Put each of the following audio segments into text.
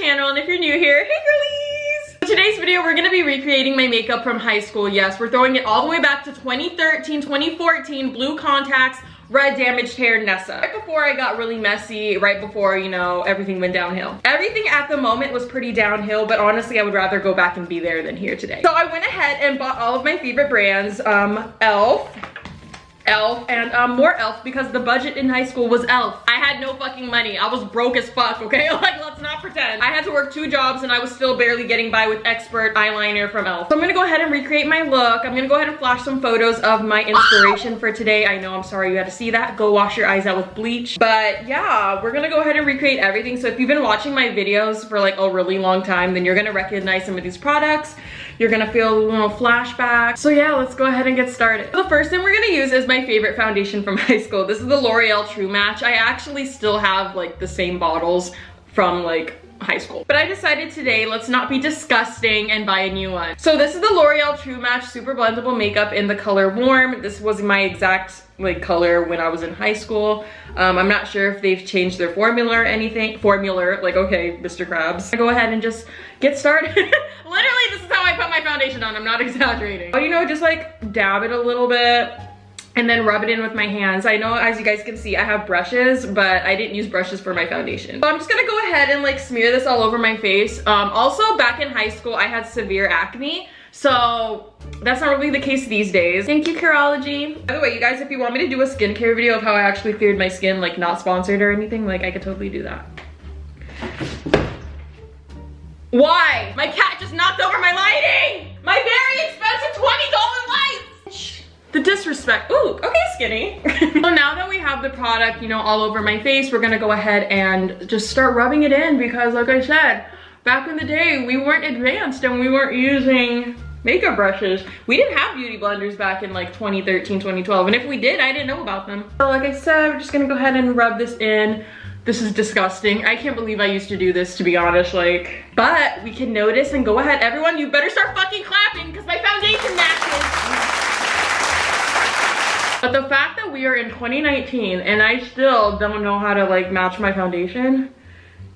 channel, and if you're new here, hey girlies! In today's video, we're gonna be recreating my makeup from high school. Yes, we're throwing it all the way back to 2013, 2014, blue contacts, red damaged hair Nessa. Right before I got really messy, right before, you know, everything went downhill. Everything at the moment was pretty downhill, but honestly, I would rather go back and be there than here today. So I went ahead and bought all of my favorite brands, Elf, and more Elf because the budget in high school was Elf. I had no fucking money. I was broke as fuck, okay? Like, let's not pretend. I had to work 2 jobs and I was still barely getting by with expert eyeliner from Elf. So I'm gonna go ahead and recreate my look. I'm gonna go ahead and flash some photos of my inspiration for today. I know, I'm sorry you had to see that. Go wash your eyes out with bleach. But yeah, we're gonna go ahead and recreate everything. So if you've been watching my videos for like a really long time, then you're gonna recognize some of these products. You're gonna feel a little flashback. So yeah, let's go ahead and get started. So the first thing we're gonna use is my favorite foundation from high school. This is the L'Oreal True Match. I actually still have like the same bottles from like high school. But I decided today, let's not be disgusting and buy a new one. So this is the L'Oreal True Match Super Blendable Makeup in the color Warm. This was my exact like color when I was in high school. I'm not sure if they've changed their formula or anything. Like, okay, Mr. Krabs. I go ahead and just get started. Literally, this is how I put my foundation on. I'm not exaggerating. Oh, you know, just like dab it a little bit and then rub it in with my hands. I know, as you guys can see, I have brushes, but I didn't use brushes for my foundation. So I'm just gonna go ahead and like smear this all over my face. Also, back in high school, I had severe acne. So that's not really the case these days. Thank you, Curology. By the way, you guys, if you want me to do a skincare video of how I actually cleared my skin, like not sponsored or anything, like I could totally do that. Why? My cat just knocked over my lighting! My very expensive $20 lights! The disrespect. Ooh, okay, skinny. So now that we have the product, you know, all over my face, we're gonna go ahead and just start rubbing it in because like I said, back in the day, we weren't advanced and we weren't using makeup brushes. We didn't have beauty blenders back in like 2013, 2012. And if we did, I didn't know about them. So like I said, we're just gonna go ahead and rub this in. This is disgusting. I can't believe I used to do this, to be honest, like. But we can notice and go ahead. Everyone, you better start fucking clapping because my foundation matches. But the fact that we are in 2019 and I still don't know how to like match my foundation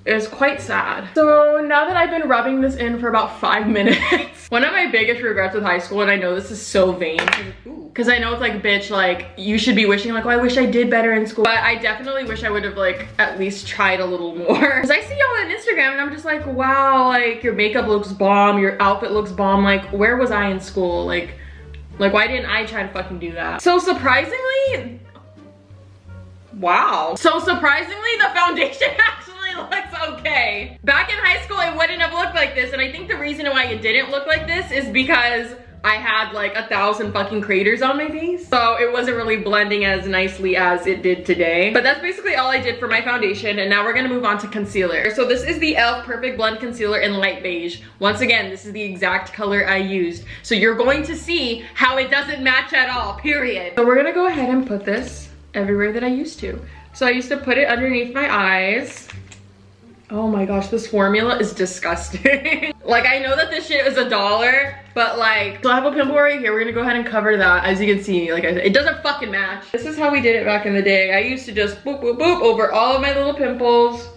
is quite sad. So now that I've been rubbing this in for about 5 minutes, one of my biggest regrets with high school, and I know this is so vain, because I know it's like, bitch, like you should be wishing like, oh, I wish I did better in school. But I definitely wish I would have like at least tried a little more. Because I see y'all on Instagram and I'm just like, wow, like your makeup looks bomb, your outfit looks bomb. Like where was I in school? Like why didn't I try to fucking do that? So surprisingly, wow. So surprisingly, the foundation actually looks okay. Back in high school, it wouldn't have looked like this. And I think the reason why it didn't look like this is because I had like 1,000 fucking craters on my face. So it wasn't really blending as nicely as it did today. But that's basically all I did for my foundation. And now we're gonna move on to concealer. So this is the e.l.f. Perfect Blend Concealer in Light Beige. Once again, this is the exact color I used. So you're going to see how it doesn't match at all, period. So we're gonna go ahead and put this everywhere that I used to. So I used to put it underneath my eyes. Oh my gosh, this formula is disgusting. Like, I know that this shit is $1, but like, so I have a pimple right here. We're gonna go ahead and cover that. As you can see, like I said, it doesn't fucking match. This is how we did it back in the day. I used to just boop, boop, boop over all of my little pimples.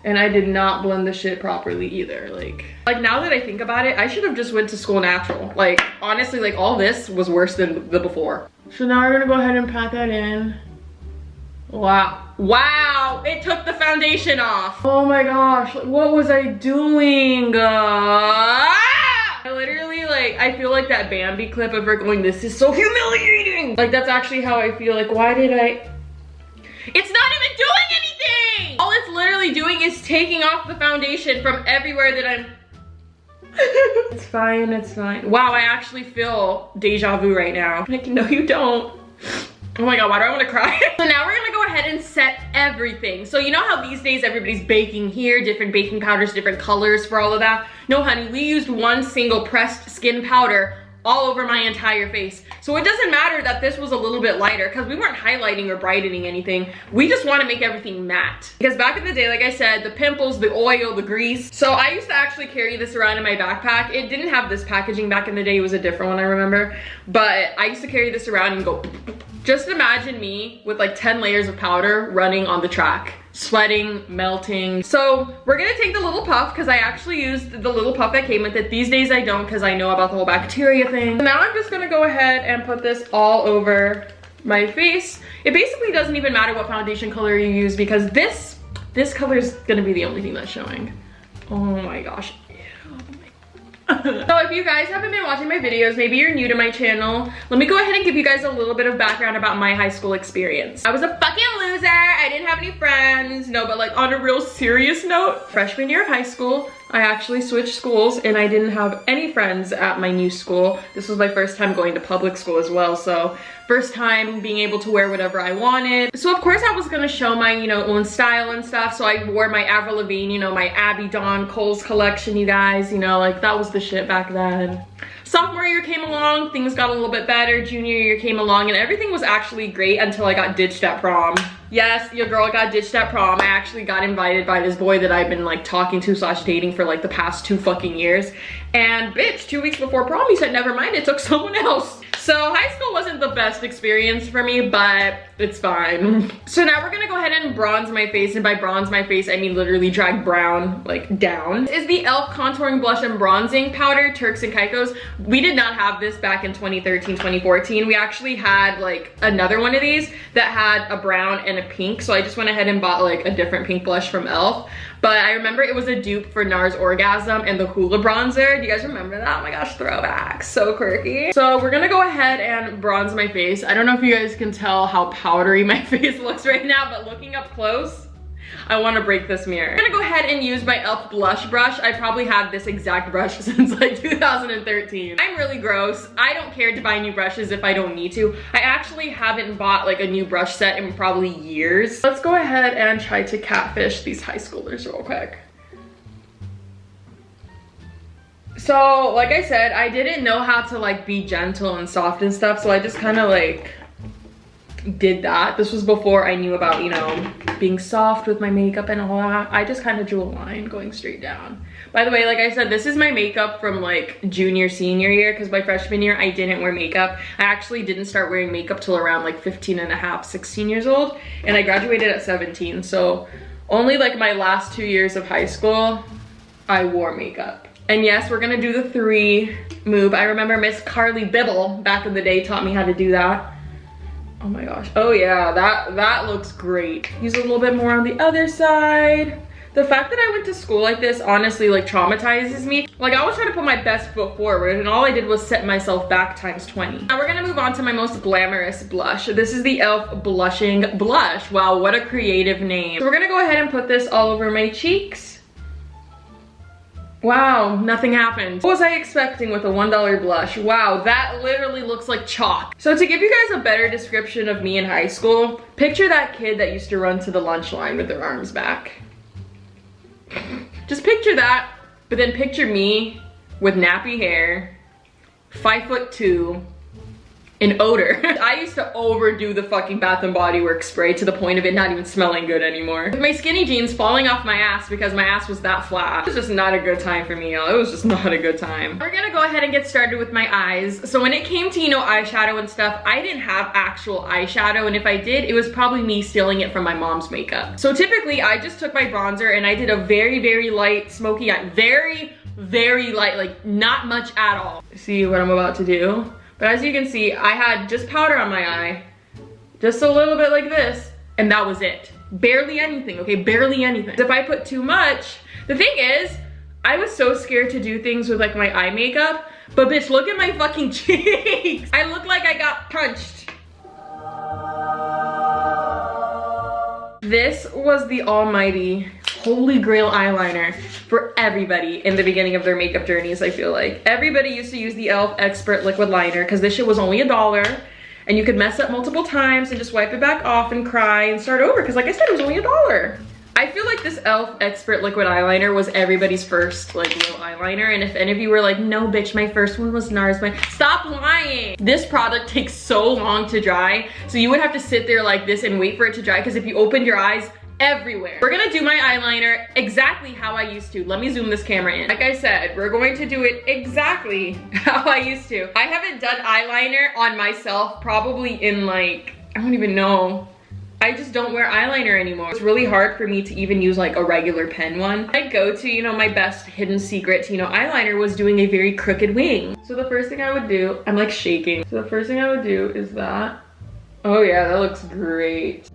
And I did not blend the shit properly either. Like now that I think about it, I should have just went to school natural. Like, honestly, like all this was worse than the before. So now we're gonna go ahead and pat that in. Wow. Wow, it took the foundation off. Oh my gosh, what was I doing? I literally, like, I feel like that Bambi clip of her going, this is so humiliating. Like, that's actually how I feel. Like, why did I? It's not even doing anything. All it's literally doing is taking off the foundation from everywhere that I'm. It's fine, it's fine. Wow, I actually feel deja vu right now. Like, no, you don't. Oh my god, why do I want to cry? So now we're gonna go ahead and set everything. So you know how these days everybody's baking here, different baking powders, different colors for all of that? No honey, we used one single pressed skin powder all over my entire face. So it doesn't matter that this was a little bit lighter because we weren't highlighting or brightening anything. We just want to make everything matte. Because back in the day, like I said, the pimples, the oil, the grease. So I used to actually carry this around in my backpack. It didn't have this packaging back in the day. It was a different one, I remember. But I used to carry this around and go. Just imagine me with like 10 layers of powder running on the track. sweating, melting. So we're gonna take the little puff because I actually used the little puff that came with it. These days I don't because I know about the whole bacteria thing. So now I'm just gonna go ahead and put this all over my face. It basically doesn't even matter what foundation color you use because this color is gonna be the only thing that's showing. Oh my gosh. So if you guys haven't been watching my videos, maybe you're new to my channel, let me go ahead and give you guys a little bit of background about my high school experience. I was a fucking loser. I didn't have any friends. No, but like on a real serious note, freshman year of high school, I actually switched schools and I didn't have any friends at my new school. This was my first time going to public school as well, so first time being able to wear whatever I wanted. So of course I was gonna show my, you know, own style and stuff, so I wore my Avril Lavigne, you know, my Abby Dawn Cole's collection, you guys, you know, like that was the shit back then. Sophomore year came along, things got a little bit better. Junior year came along and everything was actually great until I got ditched at prom. Yes, your girl got ditched at prom. I actually got invited by this boy that I've been like talking to / dating for like the past 2 fucking years. And bitch, 2 weeks before prom, he said, never mind, it took someone else. So high school wasn't the best experience for me, but it's fine. So now we're gonna go ahead and bronze my face. And by bronze my face, I mean literally drag brown like down. This is the e.l.f. Contouring Blush and Bronzing Powder, Turks and Caicos. We did not have this back in 2013, 2014. We actually had like another one of these that had a brown and a pink. So I just went ahead and bought like a different pink blush from e.l.f. But I remember it was a dupe for NARS Orgasm and the Hoola bronzer. Do you guys remember that? Oh my gosh, throwback, so quirky. So we're gonna go ahead and bronze my face. I don't know if you guys can tell how powdery my face looks right now, but looking up close, I wanna break this mirror. I'm gonna go ahead and use my e.l.f. blush brush. I probably had this exact brush since like 2013. I'm really gross. I don't care to buy new brushes if I don't need to. I actually haven't bought like a new brush set in probably years. Let's go ahead and try to catfish these high schoolers real quick. So like I said, I didn't know how to like be gentle and soft and stuff, so I just kind of like did that. This was before I knew about, you know, being soft with my makeup and all that. I just kind of drew a line going straight down. By the way, like I said, this is my makeup from like junior, senior year, because my freshman year I didn't wear makeup. I actually didn't start wearing makeup till around like 15 and a half, 16 years old, and I graduated at 17. So only like my last 2 years of high school, I wore makeup. And yes, we're gonna do the 3 move. I remember Miss Carly Bibble back in the day taught me how to do that. Oh my gosh. Oh yeah, that looks great. Use a little bit more on the other side. The fact that I went to school like this honestly like traumatizes me. Like I was trying to put my best foot forward and all I did was set myself back times 20. Now we're gonna move on to my most glamorous blush. This is the e.l.f. Blushing Blush. Wow, what a creative name. So we're gonna go ahead and put this all over my cheeks. Wow, nothing happened. What was I expecting with a $1 blush? Wow, that literally looks like chalk. So to give you guys a better description of me in high school, picture that kid that used to run to the lunch line with their arms back. Just picture that, but then picture me with nappy hair, 5'2", and odor. I used to overdo the fucking Bath & Body Works spray to the point of it not even smelling good anymore. With my skinny jeans falling off my ass because my ass was that flat. It was just not a good time for me, y'all. It was just not a good time. We're gonna go ahead and get started with my eyes. So when it came to, you know, eyeshadow and stuff, I didn't have actual eyeshadow, and if I did, it was probably me stealing it from my mom's makeup. So typically, I just took my bronzer and I did a very, very light smoky eye. Very, very light, like not much at all. See what I'm about to do? But as you can see, I had just powder on my eye, just a little bit like this, and that was it. Barely anything, okay? Barely anything. If I put too much, the thing is, I was so scared to do things with like my eye makeup, but bitch, look at my fucking cheeks. I look like I got punched. This was the almighty holy grail eyeliner for everybody in the beginning of their makeup journeys, I feel like. Everybody used to use the e.l.f. Expert Liquid Liner because this shit was only $1 and you could mess up multiple times and just wipe it back off and cry and start over because like I said, it was only $1. I feel like this e.l.f. Expert Liquid Eyeliner was everybody's first like real eyeliner, and if any of you were like, no bitch, my first one was NARS, stop lying. This product takes so long to dry, so you would have to sit there like this and wait for it to dry because if you opened your eyes, everywhere. We're gonna do my eyeliner exactly how I used to. Let me zoom this camera in. Like I said, we're going to do it exactly how I used to. I haven't done eyeliner on myself probably in like, I don't even know, I just don't wear eyeliner anymore. It's really hard for me to even use like a regular pen one. I go to, you know, my best hidden secret to, you know, eyeliner was doing a very crooked wing. So the first thing I would do, I'm like shaking. So the first thing I would do is that. Oh yeah, that looks great.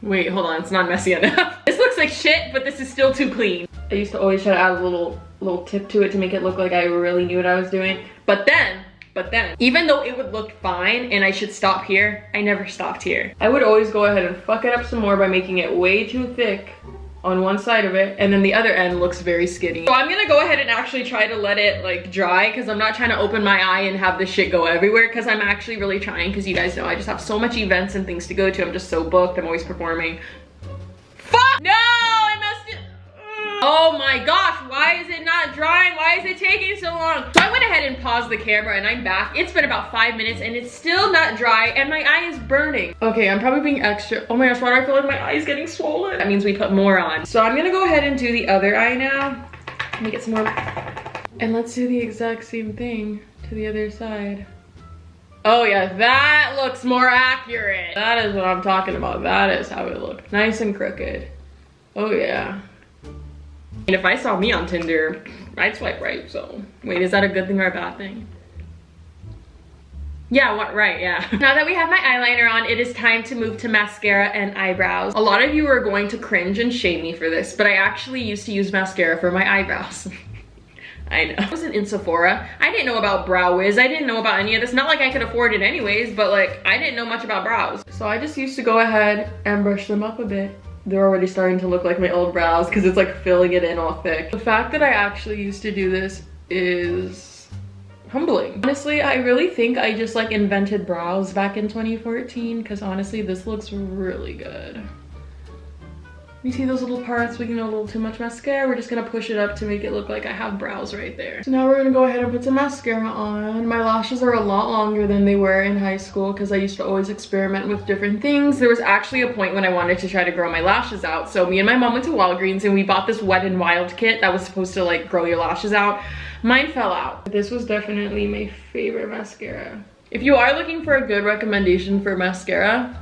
Wait, hold on, it's not messy enough. This looks like shit, but this is still too clean. I used to always try to add a little tip to it to make it look like I really knew what I was doing. But then, even though it would look fine and I should stop here, I never stopped here. I would always go ahead and fuck it up some more by making it way too thick on one side of it, and then the other end looks very skinny. So I'm gonna go ahead and actually try to let it like dry, because I'm not trying to open my eye and have this shit go everywhere, because I'm actually really trying, because you guys know I just have so much events and things to go to. I'm just so booked. I'm always performing. Fuck! No! I messed it. Oh my gosh, why is it not drying? Why is it taking so long? So I went ahead and paused the camera and I'm back. It's been about 5 minutes and it's still not dry and my eye is burning. Okay, I'm probably being extra. Oh my gosh, why do I feel like my eye is getting swollen? That means we put more on. So I'm gonna go ahead and do the other eye now. Let me get some more. And let's do the exact same thing to the other side. Oh yeah, that looks more accurate. That is what I'm talking about. That is how it looked. Nice and crooked. Oh yeah. And if I saw me on Tinder, I'd swipe right, so. Wait, is that a good thing or a bad thing? Yeah, what, right, yeah. Now that we have my eyeliner on, it is time to move to mascara and eyebrows. A lot of you are going to cringe and shame me for this, but I actually used to use mascara for my eyebrows. I know. I wasn't in Sephora. I didn't know about Brow Wiz. I didn't know about any of this. Not like I could afford it anyways, but like, I didn't know much about brows. So I just used to go ahead and brush them up a bit. They're already starting to look like my old brows because it's like filling it in all thick. The fact that I actually used to do this is humbling. Honestly, I really think I just like invented brows back in 2014, because honestly, this looks really good. You see those little parts, we can do a little too much mascara. We're just gonna push it up to make it look like I have brows right there. So now we're gonna go ahead and put some mascara on. My lashes are a lot longer than they were in high school because I used to always experiment with different things. There was actually a point when I wanted to try to grow my lashes out. So me and my mom went to Walgreens and we bought this Wet n Wild kit that was supposed to like grow your lashes out. Mine fell out. This was definitely my favorite mascara. If you are looking for a good recommendation for mascara,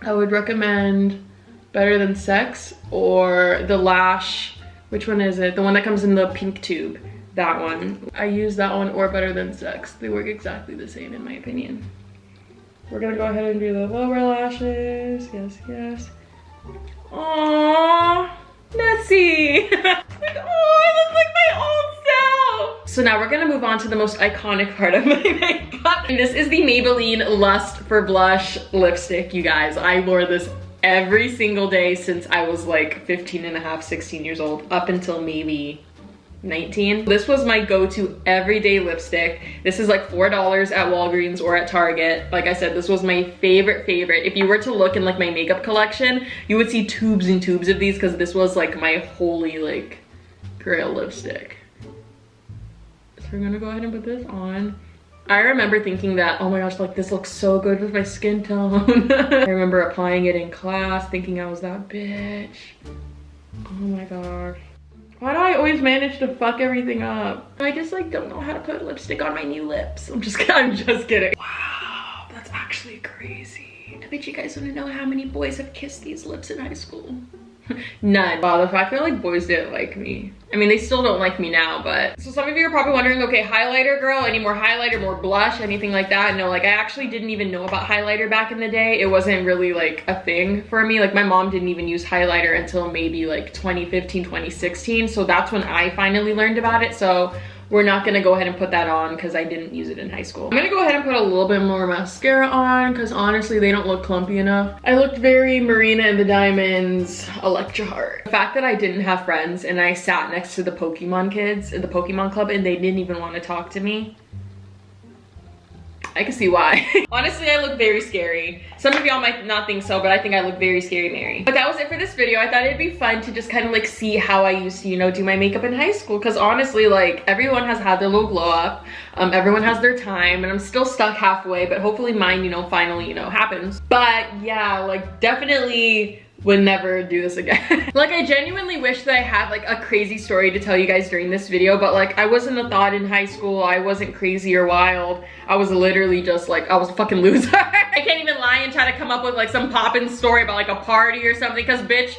I would recommend Better Than Sex or the Lash, which one is it? The one that comes in the pink tube, that one. I use that one or Better Than Sex. They work exactly the same in my opinion. We're gonna go ahead and do the lower lashes. Yes, yes. Aww, messy. Like, oh, I look like my old self. So now we're gonna move on to the most iconic part of my makeup. And this is the Maybelline Lust for Blush lipstick, you guys. I wore this every single day since I was like 15 and a half, 16 years old, up until maybe 19. This was my go-to everyday lipstick. This is like $4 at Walgreens or at Target. Like I said, this was my favorite. If you were to look in like my makeup collection, you would see tubes and tubes of these because this was like my holy like grail lipstick. So we're gonna go ahead and put this on. I remember thinking that, oh my gosh, like this looks so good with my skin tone. I remember applying it in class, thinking I was that bitch. Oh my gosh. Why do I always manage to fuck everything up? I just like don't know how to put lipstick on my new lips. I'm just kidding. Wow, that's actually crazy. I bet you guys want to know how many boys have kissed these lips in high school. None. Wow, the fact that like boys didn't like me. I mean, they still don't like me now, but. So some of you are probably wondering, okay, highlighter girl, any more highlighter, more blush, anything like that? No, like I actually didn't even know about highlighter back in the day. It wasn't really like a thing for me. Like my mom didn't even use highlighter until maybe like 2015, 2016. So that's when I finally learned about it. So we're not gonna go ahead and put that on because I didn't use it in high school. I'm gonna go ahead and put a little bit more mascara on because honestly, they don't look clumpy enough. I looked very Marina and the Diamonds, Electra Heart. The fact that I didn't have friends and I sat next to the Pokemon kids in the Pokemon Club and they didn't even want to talk to me, I can see why. Honestly, I look very scary. Some of y'all might not think so, but I think I look very scary Mary. But that was it for this video. I thought it'd be fun to just kind of like see how I used to, you know, do my makeup in high school. Cause honestly, like everyone has had their little glow up. Everyone has their time and I'm still stuck halfway, but hopefully mine, you know, finally, you know, happens. But yeah, like definitely would never do this again. Like, I genuinely wish that I had like a crazy story to tell you guys during this video, but like, I wasn't a thought in high school. I wasn't crazy or wild. I was literally just like, I was a fucking loser. I can't even lie and try to come up with like some poppin' story about like a party or something, because bitch,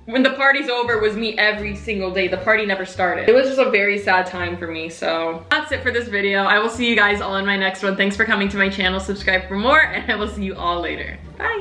when the party's over, it was me every single day. The party never started. It was just a very sad time for me, so. That's it for this video. I will see you guys all in my next one. Thanks for coming to my channel. Subscribe for more, and I will see you all later. Bye.